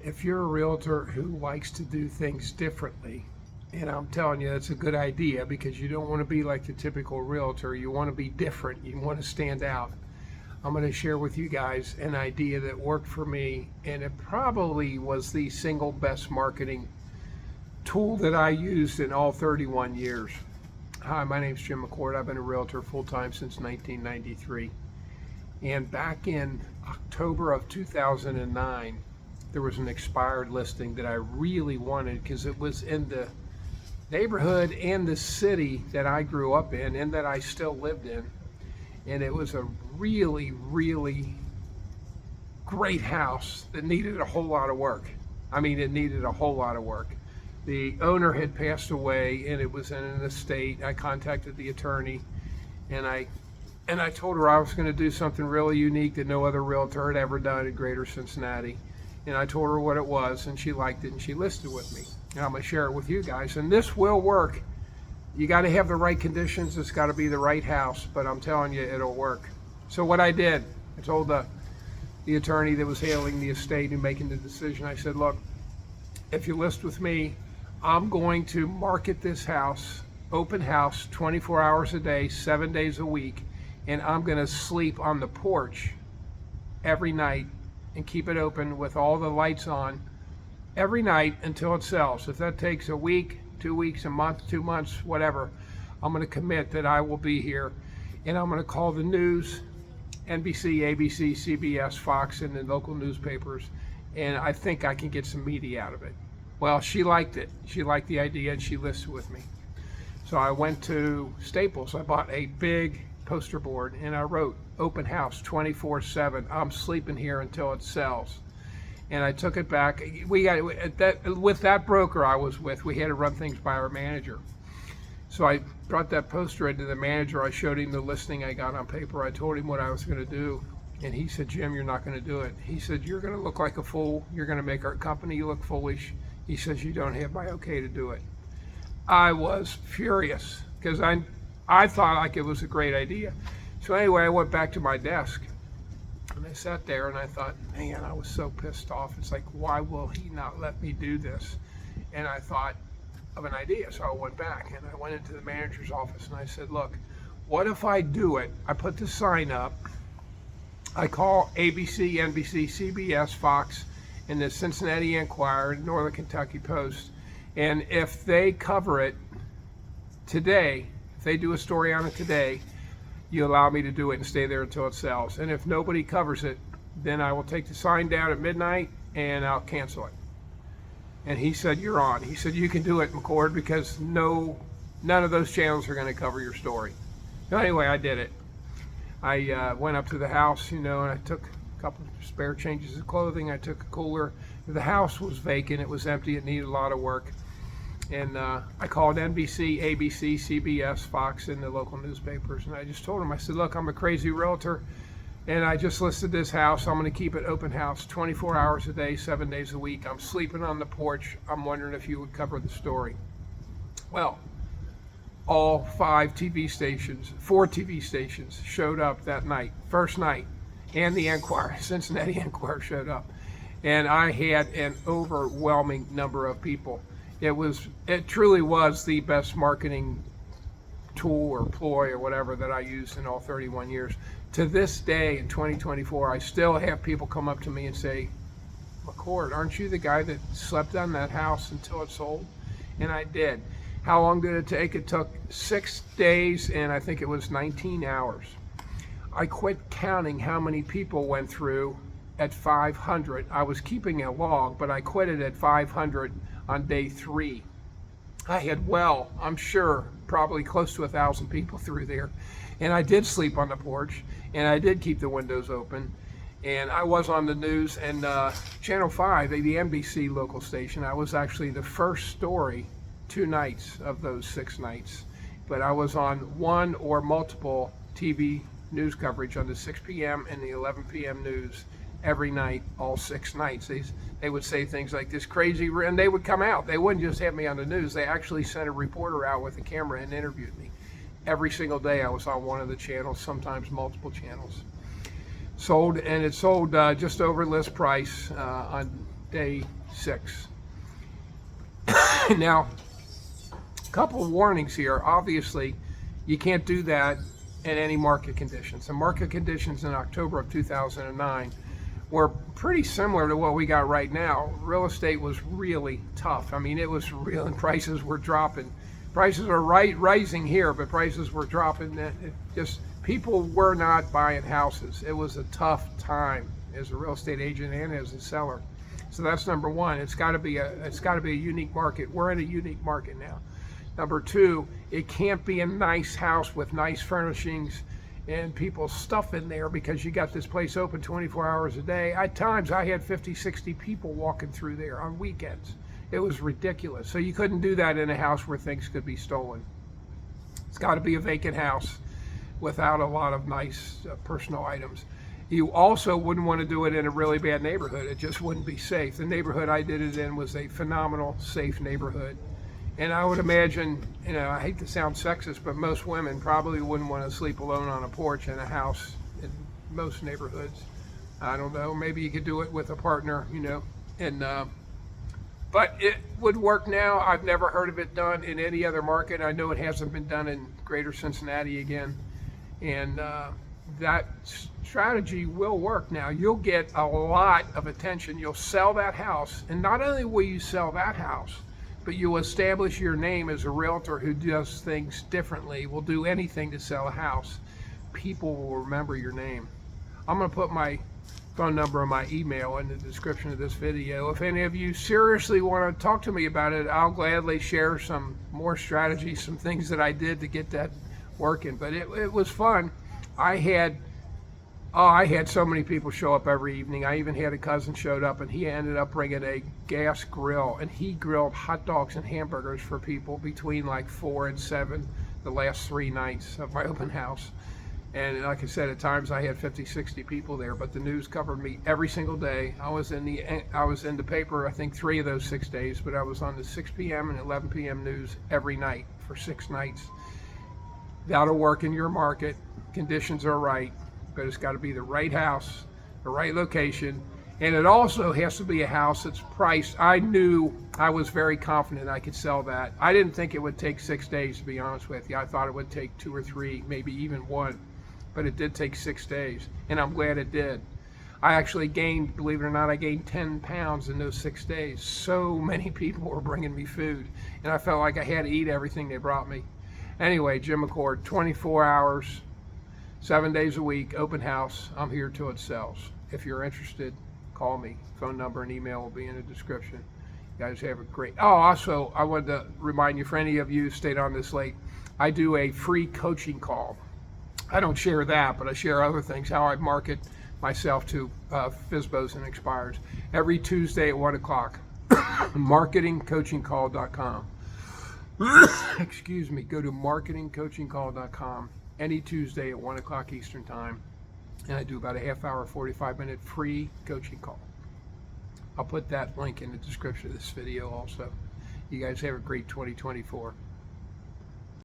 If you're a realtor who likes to do things differently, and I'm telling you, that's a good idea because you don't want to be like the typical realtor. You want to be different. You want to stand out. I'm going to share with you guys an idea that worked for me, and it probably was the single best marketing tool that I used in all 31 years. Hi, my name's Jim McCord. I've been a realtor full-time since 1993. And back in October of 2009, there was an expired listing that I really wanted because it was in the neighborhood and the city that I grew up in and that I still lived in. And it was a really, really great house that needed a whole lot of work. I mean, it needed a whole lot of work. The owner had passed away and it was in an estate. I contacted the attorney and I told her I was going to do something really unique that no other realtor had ever done in Greater Cincinnati. And I told her what it was, and she liked it, and she listed with me. And I'm going to share it with you guys. And this will work. You got to have the right conditions. It's got to be the right house. But I'm telling you, it'll work. So what I did, I told the attorney that was handling the estate and making the decision, I said, look, if you list with me, I'm going to market this house, open house, 24 hours a day, 7 days a week. And I'm going to sleep on the porch every night and keep it open with all the lights on every night until it sells. If that takes a week, 2 weeks, a month, 2 months, whatever, I'm going to commit that I will be here. And I'm going to call the news, NBC, ABC, CBS, Fox, and the local newspapers. And I think I can get some media out of it. Well, she liked it. She liked the idea and she listed with me. So I went to Staples. I bought a big poster board and I wrote open house 24/7. I'm sleeping here until it sells. And I took it back. With that broker I was with, we had to run things by our manager. So I brought that poster into the manager. I showed him the listing I got on paper. I told him what I was going to do. And he said, Jim, you're not going to do it. He said, you're going to look like a fool. You're going to make our company look foolish. He says, you don't have my okay to do it. I was furious because I thought like it was a great idea. So anyway, I went back to my desk and I sat there and I thought, man, I was so pissed off. It's like, why will he not let me do this? And I thought of an idea. So I went back and I went into the manager's office and I said, look, what if I do it? I put the sign up. I call ABC, NBC, CBS, Fox, and the Cincinnati Enquirer, Northern Kentucky Post. And if they cover it today, if they do a story on it today, you allow me to do it and stay there until it sells. And if nobody covers it, then I will take the sign down at midnight and I'll cancel it. And he said, you're on. He said, you can do it, McCord, because none of those channels are going to cover your story. So anyway, I did it. I went up to the house, and I took a couple of spare changes of clothing. I took a cooler. The house was vacant. It was empty. It needed a lot of work. And I called NBC, ABC, CBS, Fox, and the local newspapers. And I just told them, I said, look, I'm a crazy realtor. And I just listed this house. I'm going to keep it open house 24 hours a day, 7 days a week. I'm sleeping on the porch. I'm wondering if you would cover the story. Well, all 4 TV stations showed up that night, first night. And the Enquirer, Cincinnati Enquirer showed up. And I had an overwhelming number of people. It truly was the best marketing tool or ploy or whatever that I used in all 31 years. To this day in 2024, I still have people come up to me and say, McCord, aren't you the guy that slept on that house until it sold? And I did. How long did it take? It took 6 days and I think it was 19 hours. I quit counting how many people went through at 500. I was keeping a log, but I quit it at 500 on day 3. I had, I'm sure, probably close to 1,000 people through there. And I did sleep on the porch, and I did keep the windows open. And I was on the news, and Channel 5, the NBC local station, I was actually the first story 2 nights of those 6 nights. But I was on one or multiple TV news coverage on the 6 p.m. and the 11 p.m. news every night, all 6 nights. They would say things like this crazy, and they would come out. They wouldn't just have me on the news. They actually sent a reporter out with a camera and interviewed me. Every single day I was on one of the channels, sometimes multiple channels. It sold just over list price on day 6. Now, a couple of warnings here. Obviously, you can't do that in any market conditions. The market conditions in October of 2009 were pretty similar to what we got right now. Real estate was really tough. I mean, it was real, and prices were dropping. Prices are rising here, but prices were dropping. Just people were not buying houses. It was a tough time as a real estate agent and as a seller. So that's number one. It's got to be a unique market. We're in a unique market now. Number two, it can't be a nice house with nice furnishings and people's stuff in there because you got this place open 24 hours a day. At times I had 50, 60 people walking through there on weekends. It was ridiculous. So you couldn't do that in a house where things could be stolen. It's got to be a vacant house without a lot of nice personal items. You also wouldn't want to do it in a really bad neighborhood. It just wouldn't be safe. The neighborhood I did it in was a phenomenal, safe neighborhood. And I would imagine, I hate to sound sexist, but most women probably wouldn't want to sleep alone on a porch in a house in most neighborhoods. I don't know, maybe you could do it with a partner, but it would work now. I've never heard of it done in any other market. I know it hasn't been done in Greater Cincinnati again. And that strategy will work now. You'll get a lot of attention. You'll sell that house. And not only will you sell that house, but you establish your name as a realtor who does things differently, will do anything to sell a house. People will remember your name. I'm going to put my phone number and my email in the description of this video. If any of you seriously want to talk to me about it, I'll gladly share some more strategies, some things that I did to get that working. But it was fun. I had so many people show up every evening. I even had a cousin showed up, and he ended up bringing a gas grill, and he grilled hot dogs and hamburgers for people between like 4 and 7 the last 3 nights of my open house. And like I said, at times I had 50, 60 people there, but the news covered me every single day. I was in the paper, I think 3 of those 6 days, but I was on the 6 p.m. and 11 p.m. news every night for 6 nights. That'll work in your market. Conditions are right, but it's got to be the right house, the right location, and it also has to be a house that's priced. I was very confident I could sell that. I didn't think it would take 6 days, to be honest with you. I thought it would take 2 or 3, maybe even 1, but it did take 6 days, and I'm glad it did. I actually gained, believe it or not, I gained 10 pounds in those 6 days. So many people were bringing me food, and I felt like I had to eat everything they brought me. Anyway, Jim McCord, 24 hours, 7 days a week, open house. I'm here till it sells. If you're interested, call me. Phone number and email will be in the description. You guys have a great... Oh, also, I wanted to remind you, for any of you who stayed on this late, I do a free coaching call. I don't share that, but I share other things, how I market myself to FSBOs and expires. Every Tuesday at 1 o'clock. marketingcoachingcall.com. Excuse me. Go to marketingcoachingcall.com any Tuesday at 1 o'clock Eastern Time. And I do about a half hour, 45-minute free coaching call. I'll put that link in the description of this video also. You guys have a great 2024.